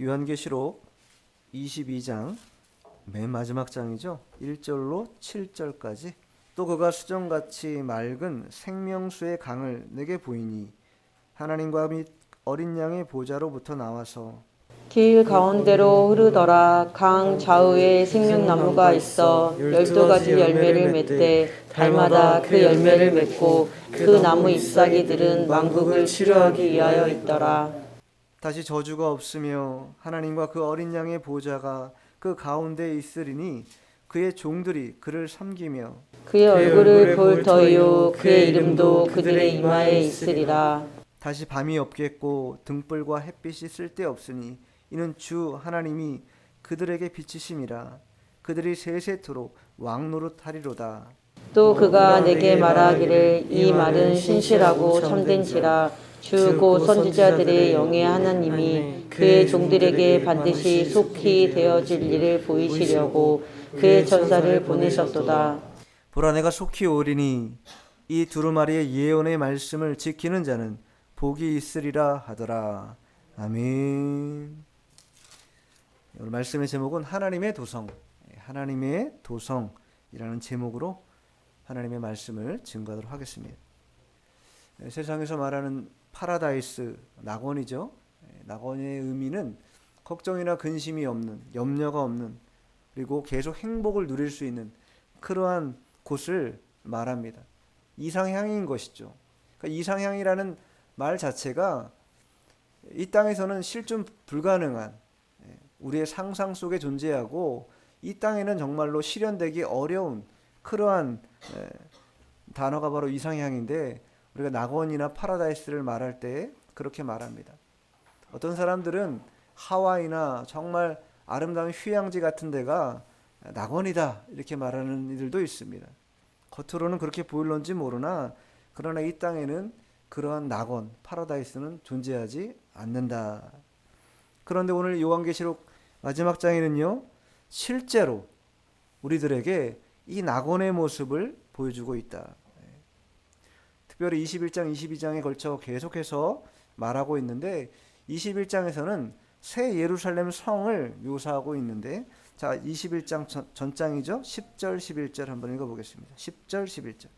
요한계시록 22장 맨 마지막 장이죠. 1절로 7절까지. 또 그가 수정같이 맑은 생명수의 강을 내게 보이니 하나님과 및 어린 양의 보좌로부터 나와서 길 가운데로 흐르더라. 강 좌우에 생명나무가 있어 12가지 열매를 맺되 달마다 그 열매를 맺고 그 나무 잎사귀들은 만국을 치료하기 위하여 있더라. 다시 저주가 없으며 하나님과 그 어린 양의 보좌가 그 가운데에 있으리니 그의 종들이 그를 섬기며 그의 얼굴을 볼 터이요 그의 이름도 그들의 이마에 있으리라. 다시 밤이 없겠고 등불과 햇빛이 쓸데없으니 이는 주 하나님이 그들에게 비치심이라. 그들이 세세토록 왕노릇하리로다. 또 그가 내게 말하기를 이 말은 신실하고 참된지라. 주 곧 선지자들의 영의 하나님이 그의 종들에게 반드시 속히 되어질 일을 보이시려고 그의 전사를 보내셨도다. 보라, 내가 속히 오리니 이 두루마리의 예언의 말씀을 지키는 자는 복이 있으리라 하더라. 아멘. 오늘 말씀의 제목은 하나님의 도성, 하나님의 도성이라는 제목으로 하나님의 말씀을 증거하도록 하겠습니다. 세상에서 말하는 파라다이스, 낙원이죠. 낙원의 의미는 걱정이나 근심이 없는, 염려가 없는, 그리고 계속 행복을 누릴 수 있는 그러한 곳을 말합니다. 이상향인 것이죠. 그러니까 이상향이라는 말 자체가 이 땅에서는 실존 불가능한, 우리의 상상 속에 존재하고 이 땅에는 정말로 실현되기 어려운 그러한 단어가 바로 이상향인데, 우리가 낙원이나 파라다이스를 말할 때 그렇게 말합니다. 어떤 사람들은 하와이나 정말 아름다운 휴양지 같은 데가 낙원이다 이렇게 말하는 이들도 있습니다. 겉으로는 그렇게 보일런지 모르나 그러나 이 땅에는 그러한 낙원, 파라다이스는 존재하지 않는다. 그런데 오늘 요한계시록 마지막 장에는요, 실제로 우리들에게 이 낙원의 모습을 보여주고 있다. 특별히 21장, 22장에 걸쳐 계속해서 말하고 있는데 21장에서는 새 예루살렘 성을 묘사하고 있는데, 자, 21장 전장이죠. 10절, 11절 한번 읽어보겠습니다. 10절, 11절.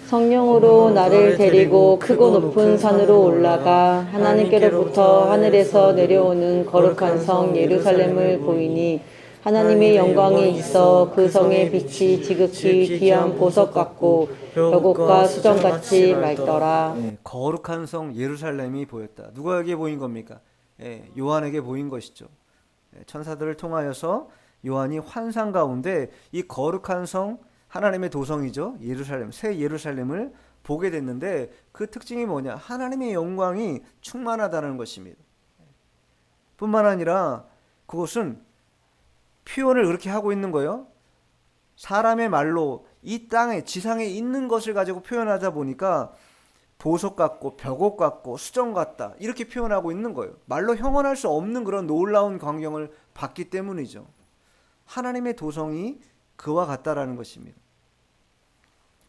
성령으로 나를 데리고 크고 높은 산으로 올라가 하나님께로부터 하늘에서 내려오는 거룩한 성 예루살렘을 보이니 하나님의 영광이 있어 그 성의 빛이 지극히 귀한 보석 같고 벽옥과 수정같이 맑더라. 거룩한 성 예루살렘이 보였다. 누구에게 보인 겁니까? 요한에게 보인 것이죠. 천사들을 통하여서 요한이 환상 가운데 이 거룩한 성, 하나님의 도성이죠. 예루살렘, 새 예루살렘을 보게 됐는데 그 특징이 뭐냐? 하나님의 영광이 충만하다는 것입니다. 뿐만 아니라 그것은 표현을 그렇게 하고 있는 거예요. 사람의 말로 이 땅에, 지상에 있는 것을 가지고 표현하다 보니까 보석 같고 벽옥 같고 수정 같다 이렇게 표현하고 있는 거예요. 말로 형언할 수 없는 그런 놀라운 광경을 봤기 때문이죠. 하나님의 도성이 그와 같다라는 것입니다.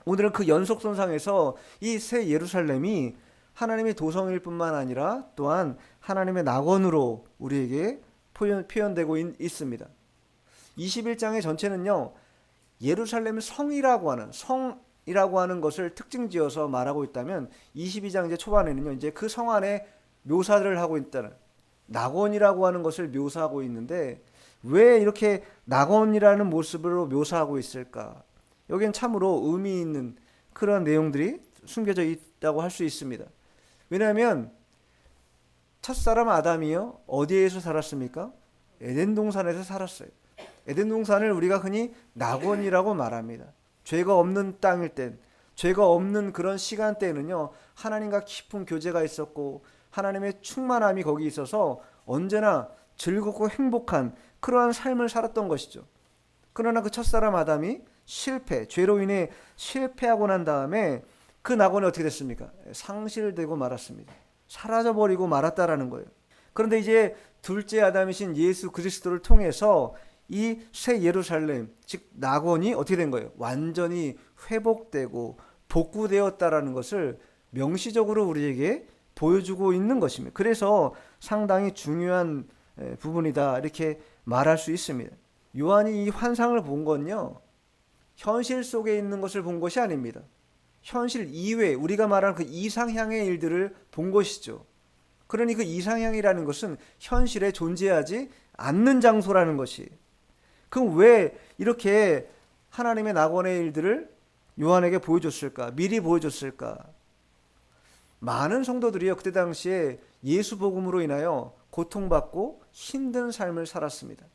오늘은 그 연속선상에서 이 새 예루살렘이 하나님의 도성일 뿐만 아니라 또한 하나님의 낙원으로 우리에게 표현되고 있습니다. 21장의 전체는요, 예루살렘 성이라고 하는 것을 특징지어서 말하고 있다면 22장 이제 초반에는요, 이제 그 성 안에 묘사를 하고 있다는, 낙원이라고 하는 것을 묘사하고 있는데 왜 이렇게 낙원이라는 모습으로 묘사하고 있을까? 여기는 참으로 의미 있는 그런 내용들이 숨겨져 있다고 할 수 있습니다. 왜냐하면 첫사람 아담이요, 어디에서 살았습니까? 에덴 동산에서 살았어요. 에덴 동산을 우리가 흔히 낙원이라고 말합니다. 죄가 없는 땅일 땐, 죄가 없는 그런 시간대에는요, 하나님과 깊은 교제가 있었고 하나님의 충만함이 거기 있어서 언제나 즐겁고 행복한 그러한 삶을 살았던 것이죠. 그러나 그 첫사람 아담이 죄로 인해 실패하고 난 다음에 그 낙원이 어떻게 됐습니까? 상실되고 말았습니다. 사라져버리고 말았다라는 거예요. 그런데 이제 둘째 아담이신 예수 그리스도를 통해서 이 새 예루살렘, 즉 낙원이 어떻게 된 거예요? 완전히 회복되고 복구되었다라는 것을 명시적으로 우리에게 보여주고 있는 것입니다. 그래서 상당히 중요한 부분이다 이렇게 말할 수 있습니다. 요한이 이 환상을 본 건요, 현실 속에 있는 것을 본 것이 아닙니다. 현실 이외 우리가 말하는 그 이상향의 일들을 본 것이죠. 그러니 그 이상향이라는 것은 현실에 존재하지 않는 장소라는 것이. 그럼 왜 이렇게 하나님의 낙원의 일들을 요한에게 보여줬을까? 미리 보여줬을까? 많은 성도들이요, 그때 당시에 예수 복음으로 인하여 고통받고 힘든 삶을 살았습니다.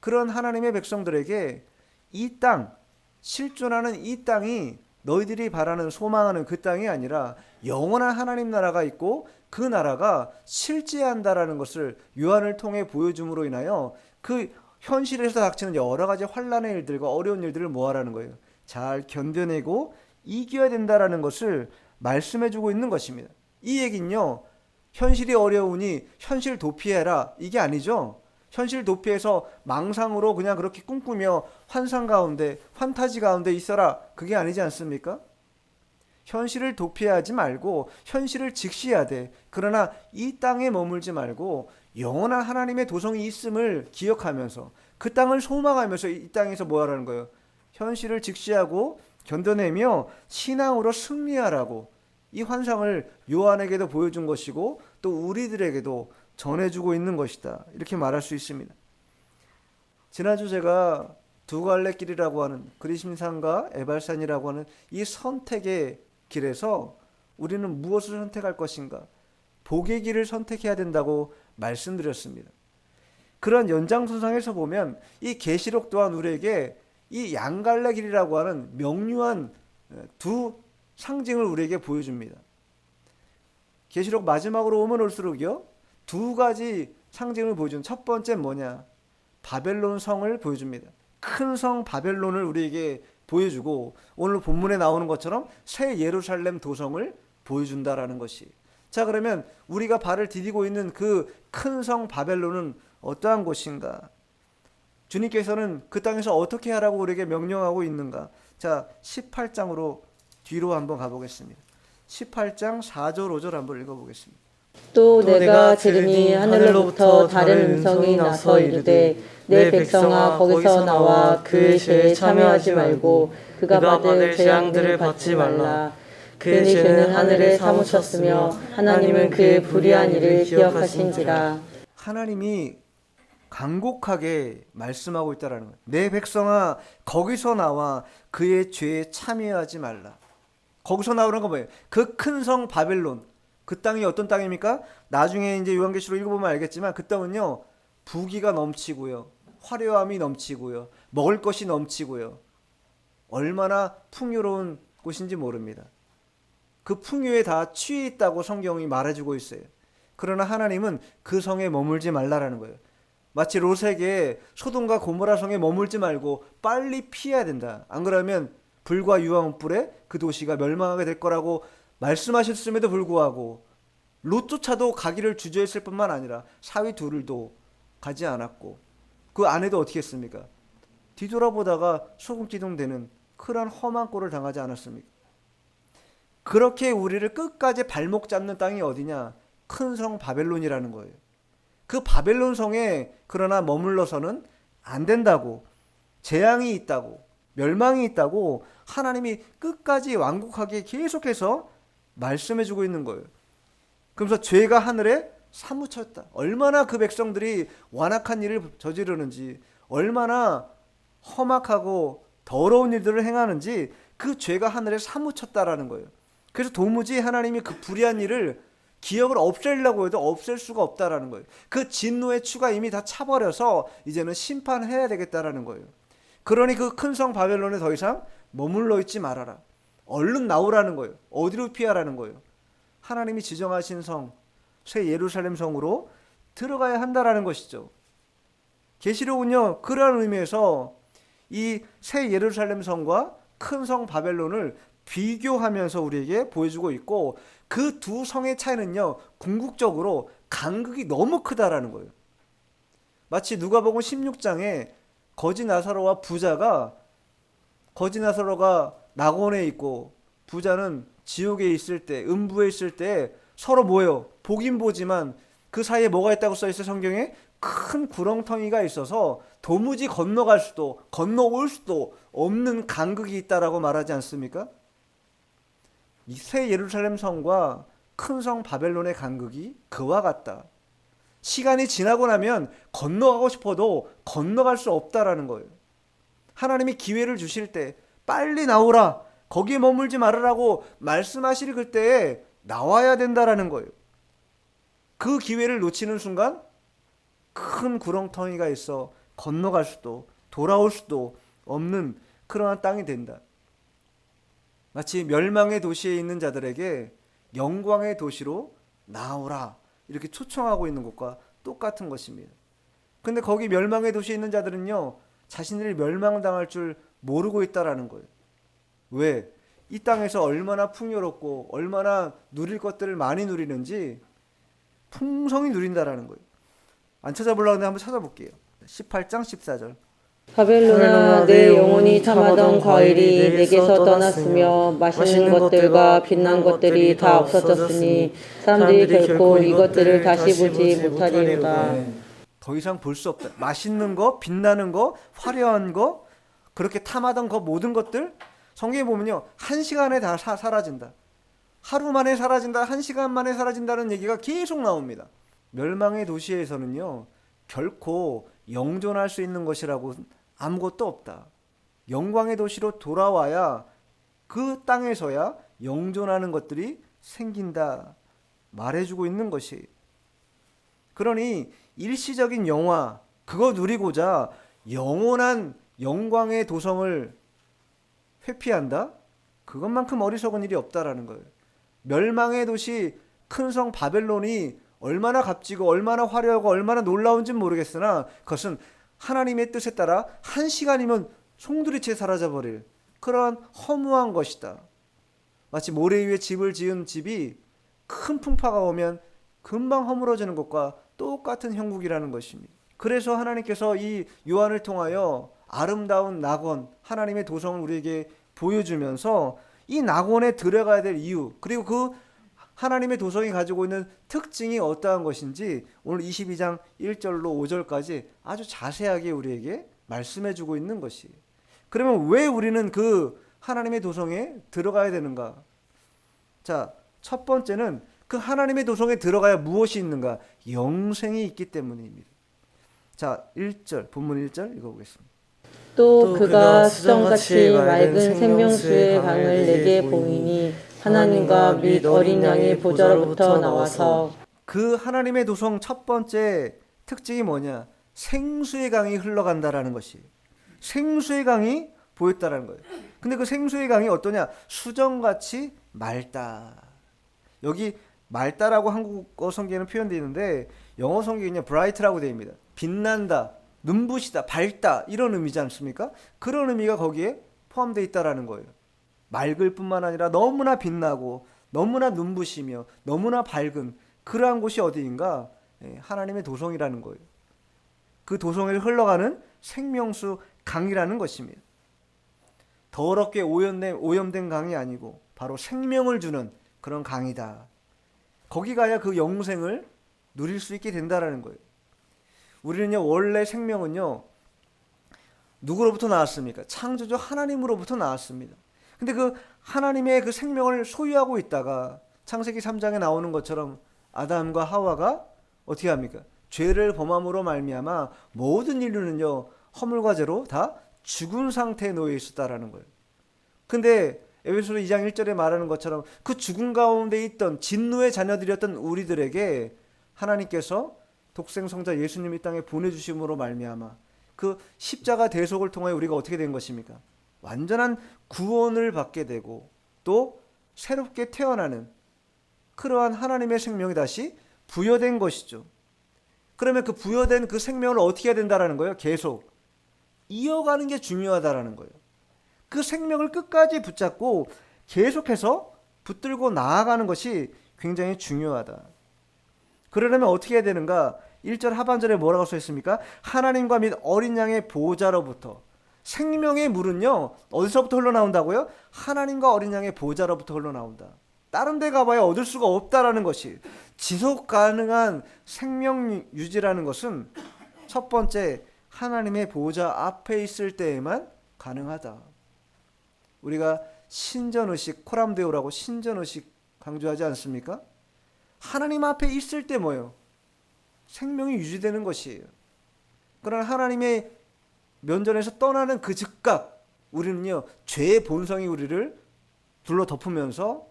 그런 하나님의 백성들에게 이 땅, 실존하는 이 땅이 너희들이 바라는 소망하는 그 땅이 아니라 영원한 하나님 나라가 있고 그 나라가 실제한다라는 것을 요한을 통해 보여줌으로 인하여 그 현실에서 닥치는 여러 가지 환난의 일들과 어려운 일들을 뭐하라는 거예요? 잘 견뎌내고 이겨야 된다라는 것을 말씀해주고 있는 것입니다. 이 얘기는요, 현실이 어려우니 현실 도피해라 이게 아니죠. 현실 도피해서 망상으로 그냥 그렇게 꿈꾸며 환상 가운데 판타지 가운데 있어라 그게 아니지 않습니까? 현실을 도피하지 말고 현실을 직시해야 돼. 그러나 이 땅에 머물지 말고 영원한 하나님의 도성이 있음을 기억하면서 그 땅을 소망하면서 이 땅에서 뭐 하라는 거예요? 현실을 직시하고 견뎌내며 신앙으로 승리하라고 이 환상을 요한에게도 보여준 것이고 또 우리들에게도 전해주고 있는 것이다 이렇게 말할 수 있습니다. 지난주 제가 두 갈래 길이라고 하는 그리심산과 에발산이라고 하는 이 선택의 길에서 우리는 무엇을 선택할 것인가? 복의 길을 선택해야 된다고 말씀드렸습니다. 그런 연장선상에서 보면 이 계시록 또한 우리에게 이 양갈래 길이라고 하는 명료한 두 상징을 우리에게 보여줍니다. 계시록 마지막으로 오면 올수록요, 두 가지 상징을 보여주는 첫 번째 뭐냐? 바벨론 성을 보여줍니다. 큰 성 바벨론을 우리에게 보여주고 오늘 본문에 나오는 것처럼 새 예루살렘 도성을 보여준다라는 것이. 자, 그러면 우리가 발을 디디고 있는 그 큰 성 바벨론은 어떠한 곳인가? 주님께서는 그 땅에서 어떻게 하라고 우리에게 명령하고 있는가? 자, 18장으로 뒤로 한번 가보겠습니다. 18장 4절 5절 한번 읽어보겠습니다. 또 내가 들으니 하늘로부터 다른 음성이 나서 이르되 내 백성아 거기서 나와 그의 죄에 참여하지 말고 그가 받을 재앙들을 받지 말라. 그의 죄는 하늘에 사무쳤으며 하나님은 그의 불의한 일을 기억하신지라. 하나님이 간곡하게 말씀하고 있다라는 거예요. 내 백성아 거기서 나와 그의 죄에 참여하지 말라. 거기서 나오는 건 뭐예요? 그 큰 성 바벨론. 그 땅이 어떤 땅입니까? 나중에 이제 요한계시록 읽어보면 알겠지만 그 땅은요, 부귀가 넘치고요, 화려함이 넘치고요, 먹을 것이 넘치고요, 얼마나 풍요로운 곳인지 모릅니다. 그 풍요에 다 취해 있다고 성경이 말해주고 있어요. 그러나 하나님은 그 성에 머물지 말라라는 거예요. 마치 롯에게 소돔과 고모라 성에 머물지 말고 빨리 피해야 된다. 안 그러면 불과 유황불에 그 도시가 멸망하게 될 거라고 말씀하셨음에도 불구하고 롯조차도 가기를 주저했을 뿐만 아니라 사위 둘도 가지 않았고 그 아내도 어떻게 했습니까? 뒤돌아보다가 소금기둥되는 그런 험한 꼴을 당하지 않았습니까? 그렇게 우리를 끝까지 발목 잡는 땅이 어디냐? 큰 성 바벨론이라는 거예요. 그 바벨론 성에 그러나 머물러서는 안 된다고, 재앙이 있다고, 멸망이 있다고 하나님이 끝까지 완곡하게 계속해서 말씀해주고 있는 거예요. 그러면서 죄가 하늘에 사무쳤다. 얼마나 그 백성들이 완악한 일을 저지르는지, 얼마나 험악하고 더러운 일들을 행하는지 그 죄가 하늘에 사무쳤다라는 거예요. 그래서 도무지 하나님이 그 불의한 일을 기억을 없애려고 해도 없앨 수가 없다라는 거예요. 그 진노의 추가 이미 다 차버려서 이제는 심판해야 되겠다라는 거예요. 그러니 그 큰 성 바벨론에 더 이상 머물러 있지 말아라. 얼른 나오라는 거예요. 어디로 피하라는 거예요? 하나님이 지정하신 성, 새 예루살렘 성으로 들어가야 한다라는 것이죠. 계시록은요, 그러한 의미에서 이 새 예루살렘 성과 큰 성 바벨론을 비교하면서 우리에게 보여주고 있고 그 두 성의 차이는요, 궁극적으로 간극이 너무 크다라는 거예요. 마치 누가복음 16장에 거지 나사로와 부자가, 거지 나사로가 낙원에 있고 부자는 지옥에 있을 때, 음부에 있을 때 서로 뭐예요? 보긴 보지만 그 사이에 뭐가 있다고 써있어요, 성경에? 큰 구렁텅이가 있어서 도무지 건너갈 수도 건너올 수도 없는 간극이 있다라고 말하지 않습니까? 이 새 예루살렘 성과 큰 성 바벨론의 간극이 그와 같다. 시간이 지나고 나면 건너가고 싶어도 건너갈 수 없다라는 거예요. 하나님이 기회를 주실 때 빨리 나오라, 거기에 머물지 말으라고 말씀하실 그때에 나와야 된다라는 거예요. 그 기회를 놓치는 순간 큰 구렁텅이가 있어 건너갈 수도 돌아올 수도 없는 그러한 땅이 된다. 마치 멸망의 도시에 있는 자들에게 영광의 도시로 나오라 이렇게 초청하고 있는 것과 똑같은 것입니다. 근데 거기 멸망의 도시에 있는 자들은요, 자신들이 멸망당할 줄 모르고 있다라는 거예요. 왜? 이 땅에서 얼마나 풍요롭고 얼마나 누릴 것들을 많이 누리는지 풍성히 누린다라는 거예요. 안 찾아보려고 하는데 한번 찾아볼게요. 18장 14절. 바벨론아, 내 영혼이 참하던 과일이 내게서 떠났으며 맛있는 것들과 빛난 것들이 다 없어졌으니 사람들이 결코 이것들을 다시 보지 못하리로다. 더 이상 볼 수 없다. 맛있는 거, 빛나는 거, 화려한 거, 그렇게 탐하던 거 모든 것들 성경에 보면요, 한 시간에 다 사라진다. 하루 만에 사라진다, 한 시간 만에 사라진다는 얘기가 계속 나옵니다. 멸망의 도시에서는요, 결코 영존할 수 있는 것이라고 아무것도 없다. 영광의 도시로 돌아와야 그 땅에서야 영존하는 것들이 생긴다 말해주고 있는 것이. 그러니 일시적인 영화 그거 누리고자 영원한 영광의 도성을 회피한다? 그것만큼 어리석은 일이 없다라는 거예요. 멸망의 도시 큰 성 바벨론이 얼마나 값지고 얼마나 화려하고 얼마나 놀라운지는 모르겠으나 그것은 하나님의 뜻에 따라 한 시간이면 송두리째 사라져버릴 그러한 허무한 것이다. 마치 모래 위에 집을 지은 집이 큰 풍파가 오면 금방 허물어지는 것과 똑같은 형국이라는 것입니다. 그래서 하나님께서 이 요한을 통하여 아름다운 낙원, 하나님의 도성을 우리에게 보여주면서 이 낙원에 들어가야 될 이유, 그리고 그 하나님의 도성이 가지고 있는 특징이 어떠한 것인지 오늘 22장 1절로 5절까지 아주 자세하게 우리에게 말씀해 주고 있는 것이. 그러면 왜 우리는 그 하나님의 도성에 들어가야 되는가? 자, 첫 번째는 그 하나님의 도성에 들어가야 무엇이 있는가? 영생이 있기 때문입니다. 자, 1절, 본문 1절 읽어보겠습니다. 또 그가 수정같이 맑은 생명수의 강을 내게 보이니 하나님과 및 어린 양의 보좌로부터 나와서. 그 하나님의 도성 첫 번째 특징이 뭐냐? 생수의 강이 흘러간다라는 것이. 생수의 강이 보였다라는 거예요. 근데 그 생수의 강이 어떠냐? 수정같이 맑다. 여기 맑다라고 한국어 성경에는 표현되어 있는데 영어 성경에는 bright라고 되어 있습니다. 빛난다, 눈부시다, 밝다 이런 의미지 않습니까? 그런 의미가 거기에 포함되어 있다라는 거예요. 맑을 뿐만 아니라 너무나 빛나고 너무나 눈부시며 너무나 밝은 그러한 곳이 어디인가? 하나님의 도성이라는 거예요. 그 도성에 흘러가는 생명수 강이라는 것입니다. 더럽게 오염된 강이 아니고 바로 생명을 주는 그런 강이다. 거기 가야 그 영생을 누릴 수 있게 된다라는 거예요. 우리는요, 원래 생명은요, 누구로부터 나왔습니까? 창조주 하나님으로부터 나왔습니다. 근데 그 하나님의 그 생명을 소유하고 있다가 창세기 3장에 나오는 것처럼 아담과 하와가 어떻게 합니까? 죄를 범함으로 말미암아 모든 인류는요, 허물과 죄로 다 죽은 상태에 놓여 있었다라는 거예요. 근데 에베소서 2장 1절에 말하는 것처럼 그 죽은 가운데 있던 진노의 자녀들이었던 우리들에게 하나님께서 독생 성자 예수님 이 땅에 보내주심으로 말미암아 그 십자가 대속을 통하여 우리가 어떻게 된 것입니까? 완전한 구원을 받게 되고 또 새롭게 태어나는 그러한 하나님의 생명이 다시 부여된 것이죠. 그러면 그 부여된 그 생명을 어떻게 해야 된다라는 거예요? 계속 이어가는 게 중요하다라는 거예요. 그 생명을 끝까지 붙잡고 계속해서 붙들고 나아가는 것이 굉장히 중요하다. 그러려면 어떻게 해야 되는가? 1절 하반절에 뭐라고 써 있습니까? 하나님과 및 어린 양의 보좌로부터. 생명의 물은요, 어디서부터 흘러나온다고요? 하나님과 어린 양의 보좌로부터 흘러나온다. 다른 데 가봐야 얻을 수가 없다라는 것이. 지속 가능한 생명 유지라는 것은 첫 번째, 하나님의 보좌 앞에 있을 때에만 가능하다. 우리가 신전의식, 코람데오라고 신전의식 강조하지 않습니까? 하나님 앞에 있을 때 뭐예요? 생명이 유지되는 것이에요. 그러나 하나님의 면전에서 떠나는 그 즉각, 우리는요, 죄의 본성이 우리를 둘러 덮으면서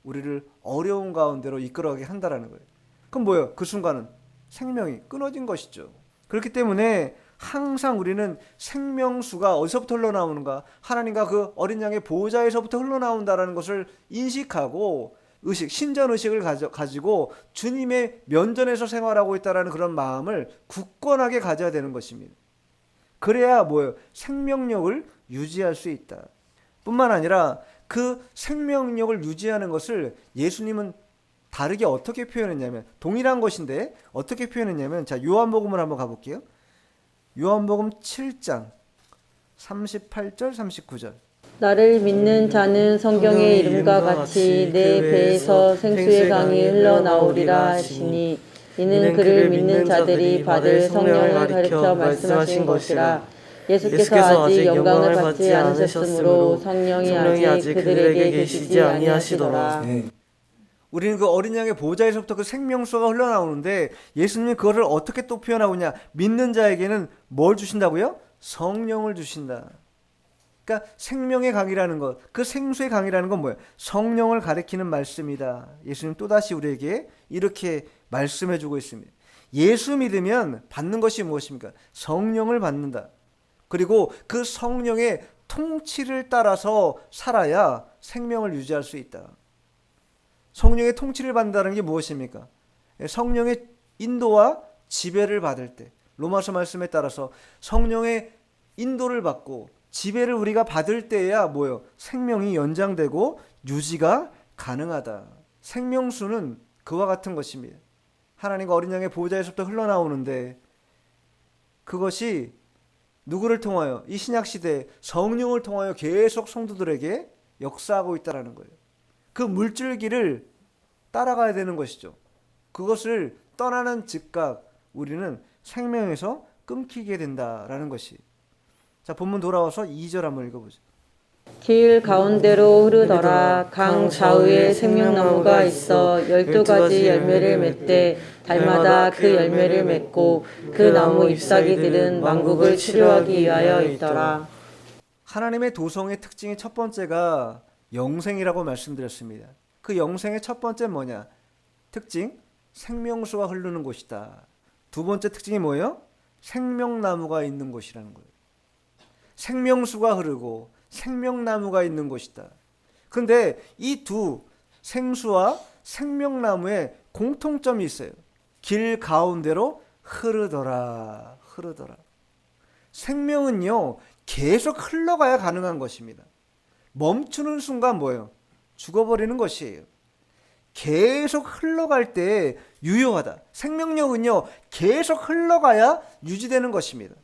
우리를 어려운 가운데로 이끌어가게 한다라는 거예요. 그럼 뭐예요? 그 순간은 생명이 끊어진 것이죠. 그렇기 때문에 항상 우리는 생명수가 어디서부터 흘러나오는가? 하나님과 그 어린 양의 보호자에서부터 흘러나온다라는 것을 인식하고 신전의식을 가지고 주님의 면전에서 생활하고 있다라는 그런 마음을 굳건하게 가져야 되는 것입니다. 그래야 뭐예요? 생명력을 유지할 수 있다. 뿐만 아니라 그 생명력을 유지하는 것을 예수님은 다르게 어떻게 표현했냐면, 동일한 것인데 어떻게 표현했냐면, 자, 요한복음을 한번 가볼게요. 요한복음 7장 38절 39절. 나를 믿는 자는 성경의 이름과 같이 내 배에서 생수의 강이 흘러나오리라 하시니 이는 그를 믿는 자들이 받을 성령을 가리켜 말씀하신 것이라. 예수께서 아직 영광을 받지 않으셨으므로 성령이 아직 그들에게 계시지 아니하시더라. 네. 우리는 그 어린 양의 보좌에서부터 그 생명수가 흘러나오는데 예수님이 그거를 어떻게 또 표현하고 있냐? 믿는 자에게는 뭘 주신다고요? 성령을 주신다. 그러니까 생명의 강이라는 것, 그 생수의 강이라는 건 뭐예요? 성령을 가리키는 말씀이다. 예수님 또다시 우리에게 이렇게 말씀해주고 있습니다. 예수 믿으면 받는 것이 무엇입니까? 성령을 받는다. 그리고 그 성령의 통치를 따라서 살아야 생명을 유지할 수 있다. 성령의 통치를 받는다는 게 무엇입니까? 성령의 인도와 지배를 받을 때, 로마서 말씀에 따라서 성령의 인도를 받고 지배를 우리가 받을 때야 뭐예요? 생명이 연장되고 유지가 가능하다. 생명수는 그와 같은 것입니다. 하나님과 어린 양의 보호자에서부터 흘러나오는데 그것이 누구를 통하여? 이 신약 시대에 성령을 통하여 계속 성도들에게 역사하고 있다는 거예요. 그 물줄기를 따라가야 되는 것이죠. 그것을 떠나는 즉각 우리는 생명에서 끊기게 된다라는 것이. 자, 본문 돌아와서 2절 한번 읽어보죠. 길 가운데로 흐르더라. 강 좌우에 생명나무가 있어 12가지 열매를 맺되 달마다 그 열매를 맺고 그 나무 잎사귀들은 만국을 치료하기 위하여 있더라. 하나님의 도성의 특징이 첫 번째가 영생이라고 말씀드렸습니다. 그 영생의 첫 번째는 뭐냐? 특징, 생명수가 흐르는 곳이다. 두 번째 특징이 뭐예요? 생명나무가 있는 곳이라는 거예요. 생명수가 흐르고 생명나무가 있는 곳이다. 그런데 이 두 생수와 생명나무에 공통점이 있어요. 길 가운데로 흐르더라. 생명은요, 계속 흘러가야 가능한 것입니다. 멈추는 순간 뭐예요? 죽어버리는 것이에요. 계속 흘러갈 때 유효하다. 생명력은요, 계속 흘러가야 유지되는 것입니다.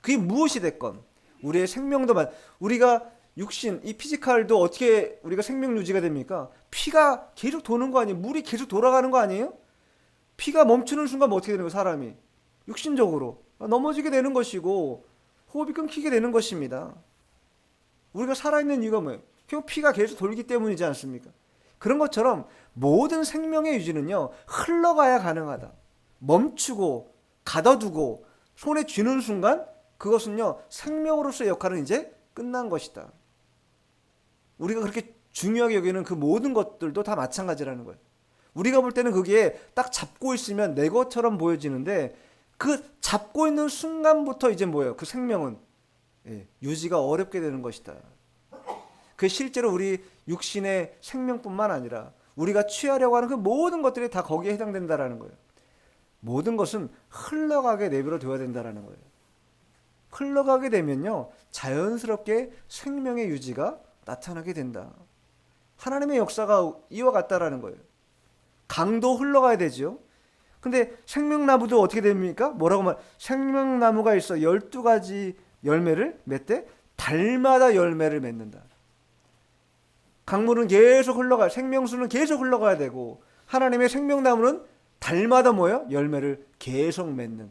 그게 무엇이 됐건 우리의 생명도 우리가 육신, 이 피지컬도 어떻게 우리가 생명 유지가 됩니까? 피가 계속 도는 거 아니에요? 물이 계속 돌아가는 거 아니에요? 피가 멈추는 순간 뭐 어떻게 되는 거예요? 사람이 육신적으로 넘어지게 되는 것이고 호흡이 끊기게 되는 것입니다. 우리가 살아있는 이유가 뭐예요? 결국 피가 계속 돌기 때문이지 않습니까? 그런 것처럼 모든 생명의 유지는요, 흘러가야 가능하다. 멈추고 가둬두고 손에 쥐는 순간 그것은요, 생명으로서의 역할은 이제 끝난 것이다. 우리가 그렇게 중요하게 여기는 그 모든 것들도 다 마찬가지라는 거예요. 우리가 볼 때는 그게 딱 잡고 있으면 내 것처럼 보여지는데 그 잡고 있는 순간부터 이제 뭐예요? 그 생명은 유지가 어렵게 되는 것이다. 그 실제로 우리 육신의 생명뿐만 아니라 우리가 취하려고 하는 그 모든 것들이 다 거기에 해당된다라는 거예요. 모든 것은 흘러가게 내버려 둬야 된다라는 거예요. 흘러가게 되면요, 자연스럽게 생명의 유지가 나타나게 된다. 하나님의 역사가 이와 같다라는 거예요. 강도 흘러가야 되죠. 근데 생명나무도 어떻게 됩니까? 뭐라고 생명나무가 있어 12가지 열매를 맺되 달마다 열매를 맺는다. 강물은 계속 흘러가야, 생명수는 계속 흘러가야 되고 하나님의 생명나무는 달마다 뭐예요? 열매를 계속 맺는.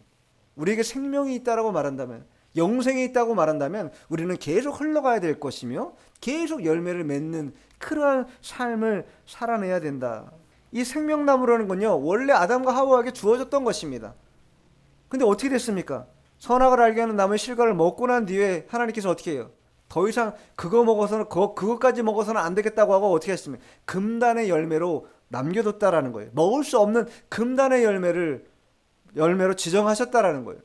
우리에게 생명이 있다라고 말한다면, 영생이 있다고 말한다면 우리는 계속 흘러가야 될 것이며 계속 열매를 맺는 그러한 삶을 살아내야 된다. 이 생명나무라는 건요, 원래 아담과 하와에게 주어졌던 것입니다. 근데 어떻게 됐습니까? 선악을 알게 하는 나무의 실과를 먹고 난 뒤에 하나님께서 어떻게 해요? 더 이상 그거 먹어서는 그것까지 먹어서는 안 되겠다고 하고 어떻게 했습니까? 금단의 열매로 남겨뒀다라는 거예요. 먹을 수 없는 금단의 열매로 지정하셨다라는 거예요.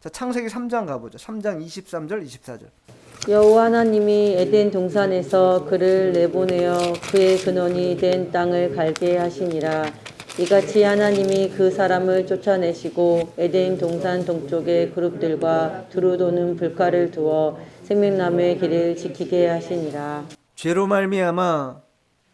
자, 창세기 3장 가보죠. 3장 23절 24절. 여호와 하나님이 에덴 동산에서 그를 내보내어 그의 근원이 된 땅을 갈게 하시니라. 이같이 하나님이 그 사람을 쫓아내시고 에덴 동산 동쪽의 그룹들과 두루 도는 불가를 두어 생명나무의 길을 지키게 하시니라. 죄로 말미암아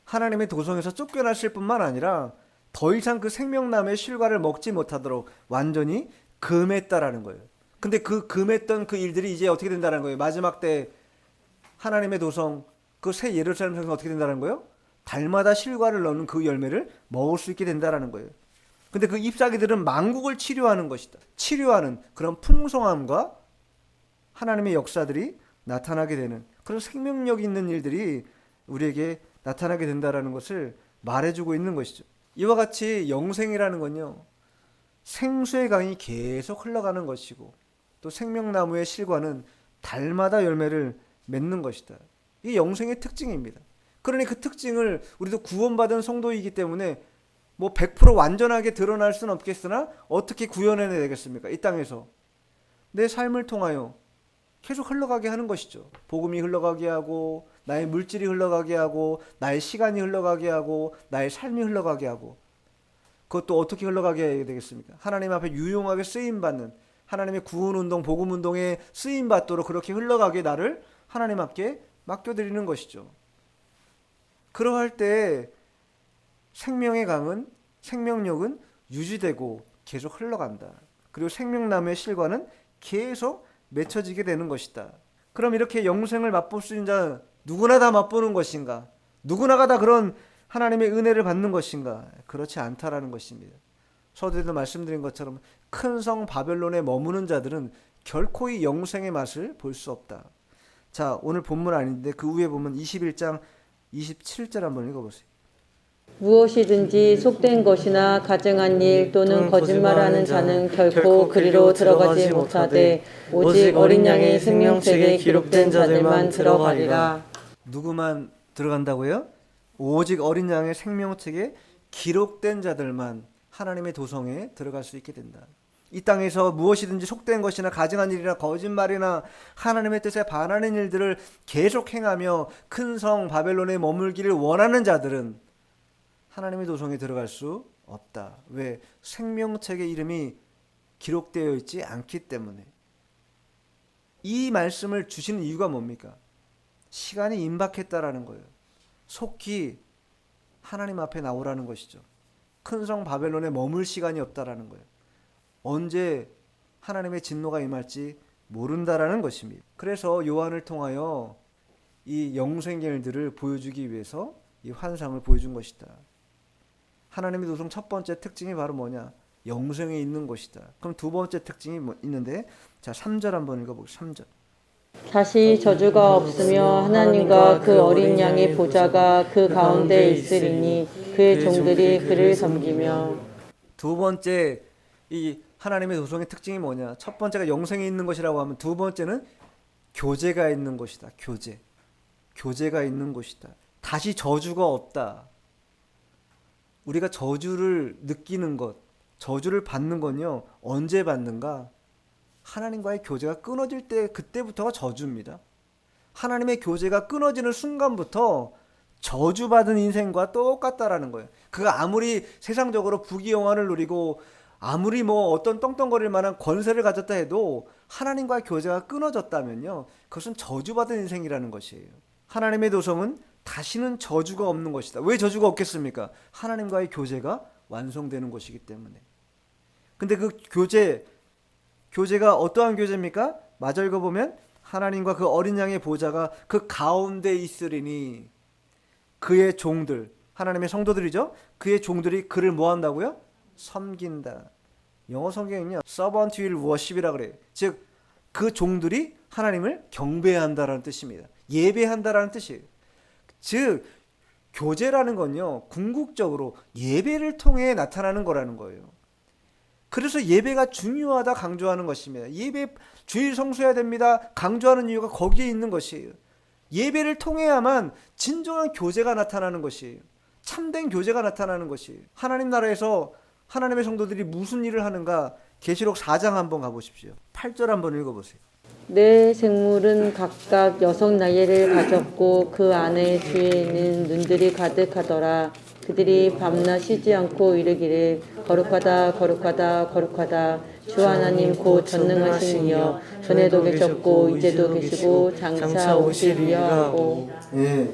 하나님의 도성에서 쫓겨났을 뿐만 아니라 더 이상 그 생명나무의 실과를 먹지 못하도록 완전히 금했다라는 거예요. 근데 그 금했던 그 일들이 이제 어떻게 된다는 거예요? 마지막 때 하나님의 도성, 그 새 예루살렘 성에서 어떻게 된다는 거예요? 달마다 실과를 넣는 그 열매를 먹을 수 있게 된다라는 거예요. 근데 그 잎사귀들은 만국을 치료하는 것이다. 치료하는 그런 풍성함과 하나님의 역사들이 나타나게 되는 그런 생명력 있는 일들이 우리에게 나타나게 된다라는 것을 말해주고 있는 것이죠. 이와 같이 영생이라는 건요, 생수의 강이 계속 흘러가는 것이고 또 생명나무의 실과는 달마다 열매를 맺는 것이다. 이게 영생의 특징입니다. 그러니 그 특징을 우리도 구원받은 성도이기 때문에 뭐 100% 완전하게 드러날 수는 없겠으나 어떻게 구현해내야 되겠습니까? 이 땅에서 내 삶을 통하여 계속 흘러가게 하는 것이죠. 복음이 흘러가게 하고 나의 물질이 흘러가게 하고 나의 시간이 흘러가게 하고 나의 삶이 흘러가게 하고, 그것도 어떻게 흘러가게 해야 되겠습니까? 하나님 앞에 유용하게 쓰임받는, 하나님의 구원운동, 복음운동에 쓰임받도록 그렇게 흘러가게 나를 하나님 앞에 맡겨드리는 것이죠. 그러할 때 생명의 강은, 생명력은 유지되고 계속 흘러간다. 그리고 생명나무의 실과는 계속 맺혀지게 되는 것이다. 그럼 이렇게 영생을 맛볼 수 있는 자 누구나 다 맛보는 것인가? 누구나가 다 그런 하나님의 은혜를 받는 것인가? 그렇지 않다라는 것입니다. 서두에도 말씀드린 것처럼 큰 성 바벨론에 머무는 자들은 결코 이 영생의 맛을 볼 수 없다. 자, 오늘 본문 아닌데 그 위에 보면 21장 27절 한번 읽어보세요. 무엇이든지 속된 것이나 가증한 일 또는 거짓말하는 자는 결코 그리로 들어가지 못하되 오직 어린 양의 생명책에 기록된 자들만 들어가리라. 누구만 들어간다고요? 오직 어린 양의 생명책에 기록된 자들만 하나님의 도성에 들어갈 수 있게 된다. 이 땅에서 무엇이든지 속된 것이나 가증한 일이나 거짓말이나 하나님의 뜻에 반하는 일들을 계속 행하며 큰 성 바벨론에 머물기를 원하는 자들은 하나님의 도성에 들어갈 수 없다. 왜? 생명책의 이름이 기록되어 있지 않기 때문에. 이 말씀을 주시는 이유가 뭡니까? 시간이 임박했다라는 거예요. 속히 하나님 앞에 나오라는 것이죠. 큰 성 바벨론에 머물 시간이 없다라는 거예요. 언제 하나님의 진노가 임할지 모른다라는 것입니다. 그래서 요한을 통하여 이 영생의 일들을 보여주기 위해서 이 환상을 보여준 것이다. 하나님의 도성 첫 번째 특징이 바로 뭐냐? 영생에 있는 것이다. 그럼 두 번째 특징이 있는데, 자 3절 한번 읽어보겠습니다. 3절. 다시 저주가 없으며 하나님과 그 어린 양의 보좌가 그 가운데 있으리니 그의 종들이 그를 섬기며. 두 번째 이 하나님의 도성의 특징이 뭐냐? 첫 번째가 영생에 있는 것이라고 하면 두 번째는 교제가 있는 것이다. 교제가 있는 것이다. 다시 저주가 없다. 우리가 저주를 느끼는 것, 저주를 받는 건요, 언제 받는가? 하나님과의 교제가 끊어질 때, 그때부터가 저주입니다. 하나님의 교제가 끊어지는 순간부터 저주받은 인생과 똑같다라는 거예요. 그가 아무리 세상적으로 부귀영화를 누리고 아무리 뭐 어떤 떵떵거릴 만한 권세를 가졌다 해도 하나님과의 교제가 끊어졌다면요, 그것은 저주받은 인생이라는 것이에요. 하나님의 도성은 다시는 저주가 없는 것이다. 왜 저주가 없겠습니까? 하나님과의 교제가 완성되는 것이기 때문에. 근데 그 교제가 어떠한 교제입니까? 마저 읽어보면 하나님과 그 어린 양의 보좌가 그 가운데 있으리니 그의 종들, 하나님의 성도들이죠. 그의 종들이 그를 뭐 한다고요? 섬긴다. 영어 성경은요, servant will worship이라 그래요. 즉, 그 종들이 하나님을 경배한다라는 뜻입니다. 예배한다라는 뜻이에요. 즉, 교제라는 건요, 궁극적으로 예배를 통해 나타나는 거라는 거예요. 그래서 예배가 중요하다 강조하는 것입니다. 예배 주일 성수해야 됩니다. 강조하는 이유가 거기에 있는 것이에요. 예배를 통해야만 진정한 교제가 나타나는 것이에요. 참된 교제가 나타나는 것이에요. 하나님 나라에서 하나님의 성도들이 무슨 일을 하는가? 계시록 4장 한번 가보십시오. 8절 한번 읽어보세요. 내 생물은 각각 여섯 날개를 가졌고 그 안에 주에는 눈들이 가득하더라. 그들이 밤낮 쉬지 않고 이르기를 거룩하다 거룩하다 거룩하다 주 하나님 곧 전능하신 이여 전에도 계셨고 이제도 계시고 장차 오시리라 하고. 예.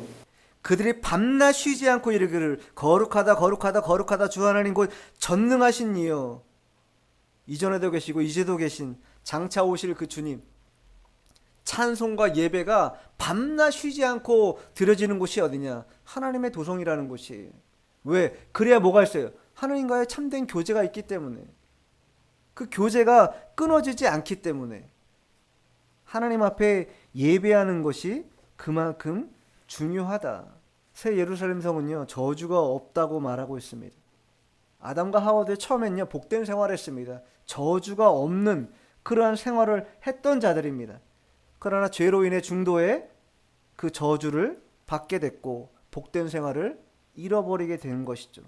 그들이 밤낮 쉬지 않고 이르기를 거룩하다 거룩하다 거룩하다 주 하나님 곧 전능하신 이여, 이전에도 계시고 이제도 계신 장차 오실 그 주님. 찬송과 예배가 밤낮 쉬지 않고 드려지는 곳이 어디냐? 하나님의 도성이라는 곳이. 왜? 그래야 뭐가 있어요? 하나님과의 참된 교제가 있기 때문에. 그 교제가 끊어지지 않기 때문에 하나님 앞에 예배하는 것이 그만큼 중요하다. 새 예루살렘 성은요, 저주가 없다고 말하고 있습니다. 아담과 하와도 처음엔요, 복된 생활을 했습니다. 저주가 없는 그러한 생활을 했던 자들입니다. 그러나 죄로 인해 중도에 그 저주를 받게 됐고 복된 생활을 잃어버리게 된 것이죠.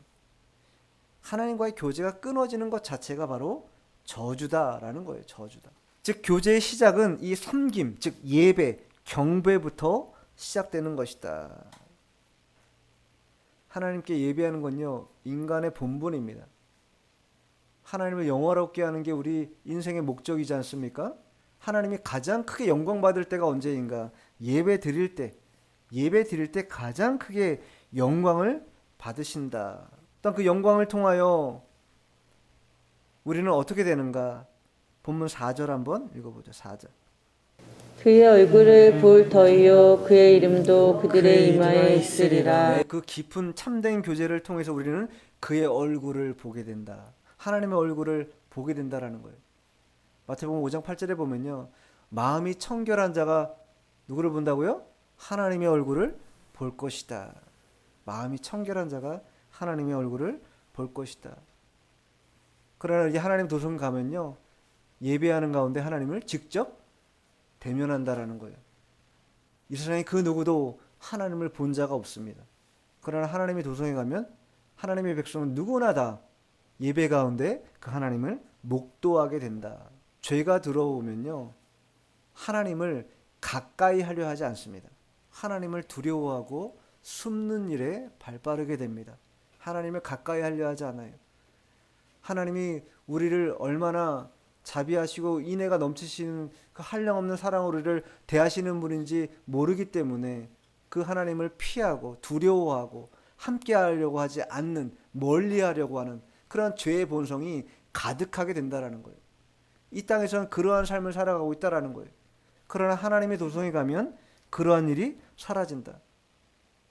하나님과의 교제가 끊어지는 것 자체가 바로 저주다라는 거예요. 저주다. 즉 교제의 시작은 이 섬김, 즉 예배, 경배부터 시작되는 것이다. 하나님께 예배하는 건요, 인간의 본분입니다. 하나님을 영화롭게 하는 게 우리 인생의 목적이지 않습니까? 하나님이 가장 크게 영광받을 때가 언제인가? 예배 드릴 때 가장 크게 영광을 받으신다. 일단 그 영광을 통하여 우리는 어떻게 되는가? 본문 4절 한번 읽어보죠. 4절. 그의 얼굴을 볼 터이요 그의 이름도 그들의 이마에 있으리라. 그 깊은 참된 교제를 통해서 우리는 그의 얼굴을 보게 된다. 하나님의 얼굴을 보게 된다라는 거예요. 마태복음 5장 8절에 보면요, 마음이 청결한 자가 누구를 본다고요? 하나님의 얼굴을 볼 것이다. 마음이 청결한 자가 하나님의 얼굴을 볼 것이다. 그러나 이제 하나님 도성 가면요, 예배하는 가운데 하나님을 직접 대면한다라는 거예요. 이 세상에 그 누구도 하나님을 본 자가 없습니다. 그러나 하나님의 도성에 가면 하나님의 백성은 누구나 다 예배 가운데 그 하나님을 목도하게 된다. 죄가 들어오면요, 하나님을 가까이 하려 하지 않습니다. 하나님을 두려워하고 숨는 일에 발빠르게 됩니다. 하나님을 가까이 하려 하지 않아요. 하나님이 우리를 얼마나 자비하시고 인애가 넘치시는 그 한량없는 사랑으로 우리를 대하시는 분인지 모르기 때문에 그 하나님을 피하고 두려워하고 함께 하려고 하지 않는, 멀리 하려고 하는 그런 죄의 본성이 가득하게 된다라는 거예요. 이 땅에서는 그러한 삶을 살아가고 있다라는 거예요. 그러나 하나님의 도성에 가면 그러한 일이 사라진다.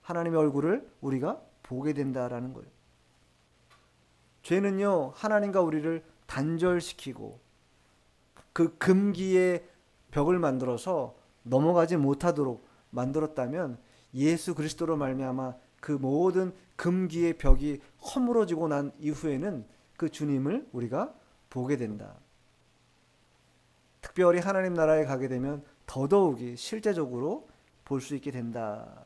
하나님의 얼굴을 우리가 보게 된다라는 거예요. 죄는요, 하나님과 우리를 단절시키고 그 금기의 벽을 만들어서 넘어가지 못하도록 만들었다면 예수 그리스도로 말미암아 그 모든 금기의 벽이 허물어지고 난 이후에는 그 주님을 우리가 보게 된다. 특별히 하나님 나라에 가게 되면 더더욱이 실제적으로 볼 수 있게 된다.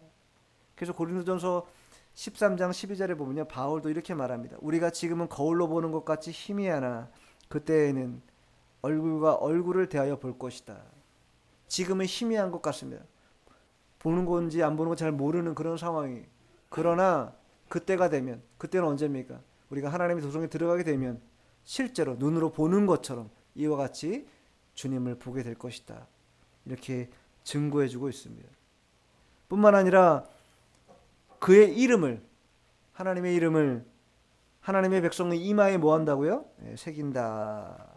그래서 고린도전서 13장 12절에 보면요, 바울도 이렇게 말합니다. 우리가 지금은 거울로 보는 것 같이 희미하나 그때에는 얼굴과 얼굴을 대하여 볼 것이다. 지금은 희미한 것 같습니다. 보는 건지 안 보는 건지 잘 모르는 그런 상황이. 그러나 그때가 되면, 그때는 언제입니까? 우리가 하나님의 도성에 들어가게 되면 실제로 눈으로 보는 것처럼 이와 같이 주님을 보게 될 것이다. 이렇게 증거해주고 있습니다. 뿐만 아니라 그의 이름을, 하나님의 이름을 하나님의 백성의 이마에 뭐 한다고요? 새긴다.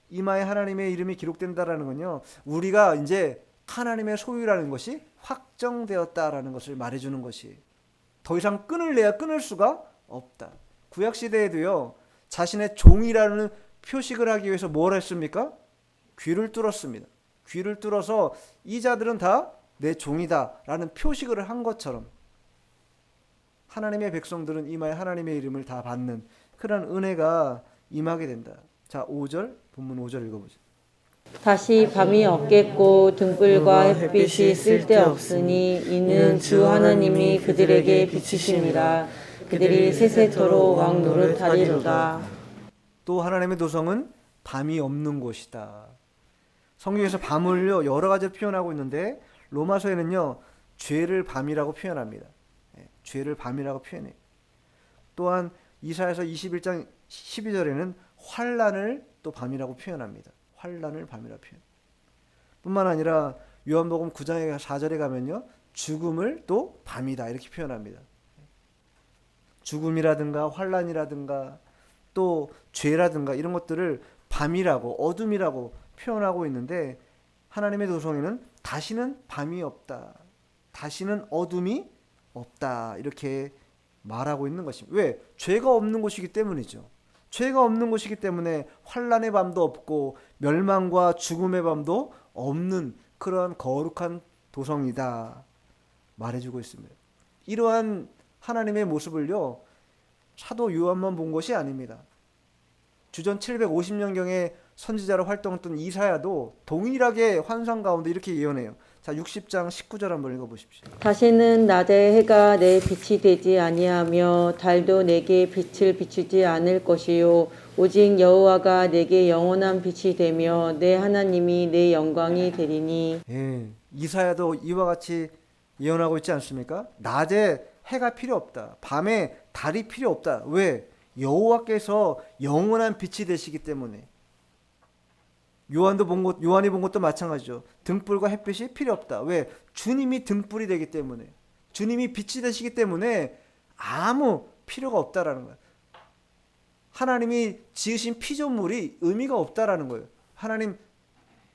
이마에 하나님의 이름이 기록된다라는 건요, 우리가 이제 하나님의 소유라는 것이 확정되었다라는 것을 말해주는 것이, 더 이상 끊을래야 끊을 수가 없다. 구약 시대에도요, 자신의 종이라는 표식을 하기 위해서 뭘 했습니까? 귀를 뚫었습니다. 귀를 뚫어서 이 자들은 다 내 종이다 라는 표식을 한 것처럼 하나님의 백성들은 이마에 하나님의 이름을 다 받는 그런 은혜가 임하게 된다. 자, 5절 본문 5절 읽어보죠. 다시 밤이 없겠고 등불과 햇빛이 쓸데없으니 이는 주 하나님이 그들에게 비치심이라. 그들이 세세토록 왕 노릇하리로다. 또 하나님의 도성은 밤이 없는 곳이다. 성경에서 밤을요 여러 가지로 표현하고 있는데 로마서에는요 죄를 밤이라고 표현합니다. 죄를 밤이라고 표현해요. 또한 이사야서 21장 12절에는 환난을 또 밤이라고 표현합니다. 환난을 밤이라고 표현. 뿐만 아니라 요한복음 9장 4절에 가면요 죽음을 또 밤이다 이렇게 표현합니다. 죽음이라든가 환난이라든가 또 죄라든가 이런 것들을 밤이라고 어둠이라고 표현하고 있는데 하나님의 도성에는 다시는 밤이 없다. 다시는 어둠이 없다. 이렇게 말하고 있는 것입니다. 왜? 죄가 없는 곳이기 때문이죠. 죄가 없는 곳이기 때문에 환난의 밤도 없고 멸망과 죽음의 밤도 없는 그러한 거룩한 도성이다. 말해주고 있습니다. 이러한 하나님의 모습을요. 사도 요한만 본 것이 아닙니다. 주전 750년경에 선지자로 활동했던 이사야도 동일하게 환상 가운데 이렇게 예언해요. 자, 60장 19절 한번 읽어보십시오. 다시는 낮에 해가 내 빛이 되지 아니하며 달도 내게 빛을 비추지 않을 것이요 오직 여호와가 내게 영원한 빛이 되며 내 하나님이 내 영광이 되리니. 예, 이사야도 이와 같이 예언하고 있지 않습니까? 낮에 해가 필요 없다. 밤에 달이 필요 없다. 왜? 여호와께서 영원한 빛이 되시기 때문에. 요한이 본 것도 마찬가지죠. 등불과 햇빛이 필요 없다. 왜? 주님이 등불이 되기 때문에. 주님이 빛이 되시기 때문에 아무 필요가 없다라는 거예요. 하나님이 지으신 피조물이 의미가 없다라는 거예요. 하나님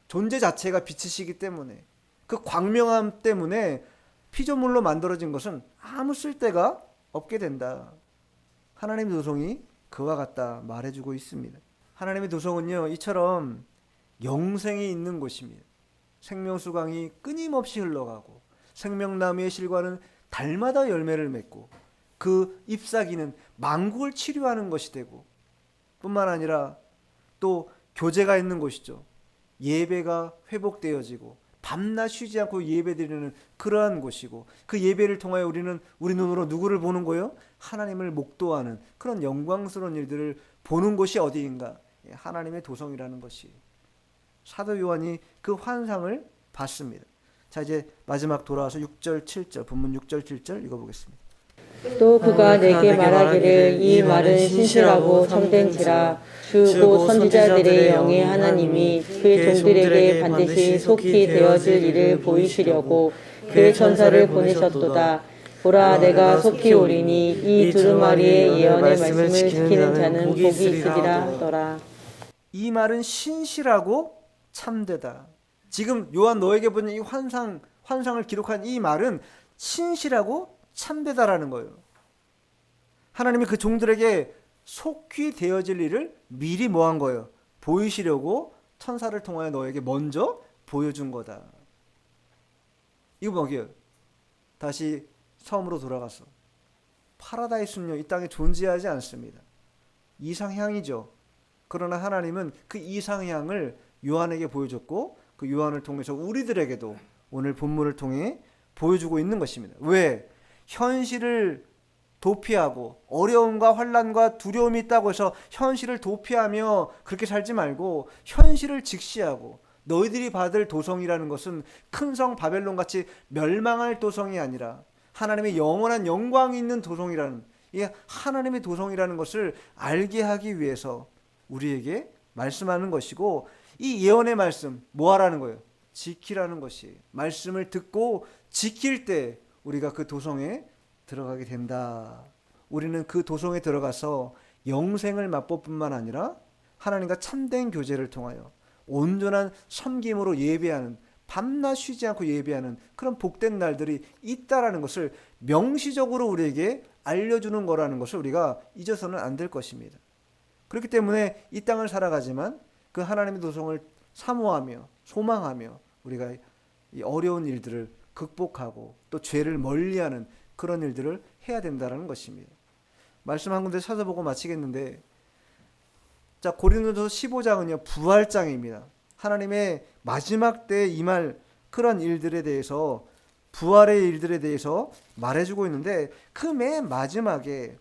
존재 자체가 빛이시기 때문에 그 광명함 때문에 피조물로 만들어진 것은 아무 쓸데가 없게 된다. 하나님의 도성이 그와 같다 말해주고 있습니다. 하나님의 도성은요 이처럼 영생이 있는 곳입니다. 생명수강이 끊임없이 흘러가고 생명나무의 실과는 달마다 열매를 맺고 그 잎사귀는 만국을 치료하는 것이 되고 뿐만 아니라 또 교제가 있는 곳이죠. 예배가 회복되어지고 밤낮 쉬지 않고 예배드리는 그러한 곳이고 그 예배를 통하여 우리는 우리 눈으로 누구를 보는 거예요? 하나님을 목도하는 그런 영광스러운 일들을 보는 곳이 어디인가? 하나님의 도성이라는 것이. 사도 요한이 그 환상을 봤습니다. 자, 이제 마지막 돌아와서 6절 7절 본문 6절 7절 읽어보겠습니다. 또 그가 내게 말하기를 이 말은 신실하고 참된지라. 주 곧 선지자들의 영의 하나님이 그의 종들에게 반드시 속히 되어질 일을 보이시려고 그의 천사를 보내셨도다. 보라, 내가 속히 오리니 이 두루마리의 예언의 말씀을 지키는 자는 복이 있으리라 하더라. 이 말은 신실하고 참되다. 지금 요한 너에게 보는 이 환상을 기록한 이 말은 신실하고 참되다라는 거예요. 하나님이 그 종들에게 속히 되어질 일을 미리 뭐 한 거예요? 보이시려고 천사를 통하여 너에게 먼저 보여준 거다. 이거 뭐게요? 다시 처음으로 돌아가서 파라다이스는요 이 땅에 존재하지 않습니다. 이상향이죠. 그러나 하나님은 그 이상향을 요한에게 보여줬고 그 요한을 통해서 우리들에게도 오늘 본문을 통해 보여주고 있는 것입니다. 왜? 현실을 도피하고 어려움과 환난과 두려움이 있다고 해서 현실을 도피하며 그렇게 살지 말고 현실을 직시하고 너희들이 받을 도성이라는 것은 큰 성 바벨론같이 멸망할 도성이 아니라 하나님의 영원한 영광이 있는 도성이라는, 이게 하나님의 도성이라는 것을 알게 하기 위해서 우리에게 말씀하는 것이고, 이 예언의 말씀 뭐 하라는 거예요? 지키라는 것이. 말씀을 듣고 지킬 때 우리가 그 도성에 들어가게 된다. 우리는 그 도성에 들어가서 영생을 맛볼 뿐만 아니라 하나님과 참된 교제를 통하여 온전한 섬김으로 예배하는, 밤낮 쉬지 않고 예배하는 그런 복된 날들이 있다라는 것을 명시적으로 우리에게 알려주는 거라는 것을 우리가 잊어서는 안 될 것입니다. 그렇기 때문에 이 땅을 살아가지만 그 하나님의 도성을 사모하며 소망하며 우리가 이 어려운 일들을 극복하고 또 죄를 멀리하는 그런 일들을 해야 된다는 것입니다. 말씀 한 군데 찾아보고 마치겠는데, 자, 고린도서 15장은요 부활장입니다. 하나님의 마지막 때에 임할 그런 일들에 대해서, 부활의 일들에 대해서 말해주고 있는데, 그 맨 마지막에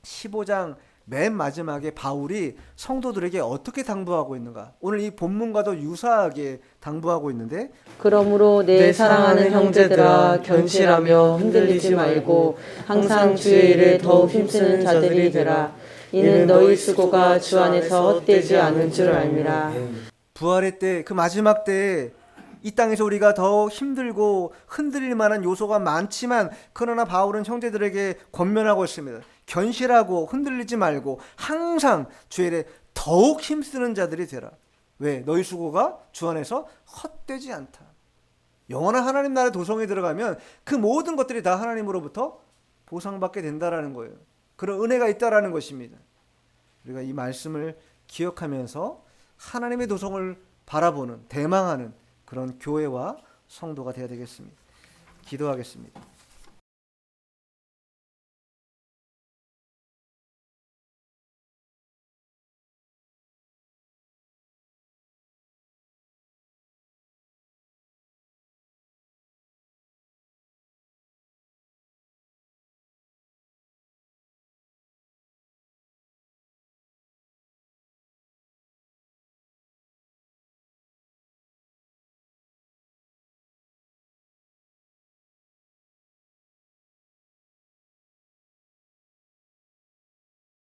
15장 맨 마지막에 바울이 성도들에게 어떻게 당부하고 있는가, 오늘 이 본문과도 유사하게 당부하고 있는데, 그러므로 내 사랑하는 형제들아 견실하며 흔들리지 말고 항상 주의 일에 더욱 힘쓰는 자들이 되라. 이는 너희 수고가 주 안에서 헛되지 않을 줄 알미라. 부활의 때, 그 마지막 때에 이 땅에서 우리가 더 힘들고 흔들릴 만한 요소가 많지만, 그러나 바울은 형제들에게 권면하고 있습니다. 견실하고 흔들리지 말고 항상 주의 일에 더욱 힘쓰는 자들이 되라. 왜? 너희 수고가 주 안에서 헛되지 않다. 영원한 하나님 나라의 도성에 들어가면 그 모든 것들이 다 하나님으로부터 보상받게 된다라는 거예요. 그런 은혜가 있다라는 것입니다. 우리가 이 말씀을 기억하면서 하나님의 도성을 바라보는, 대망하는 그런 교회와 성도가 되어야 되겠습니다. 기도하겠습니다.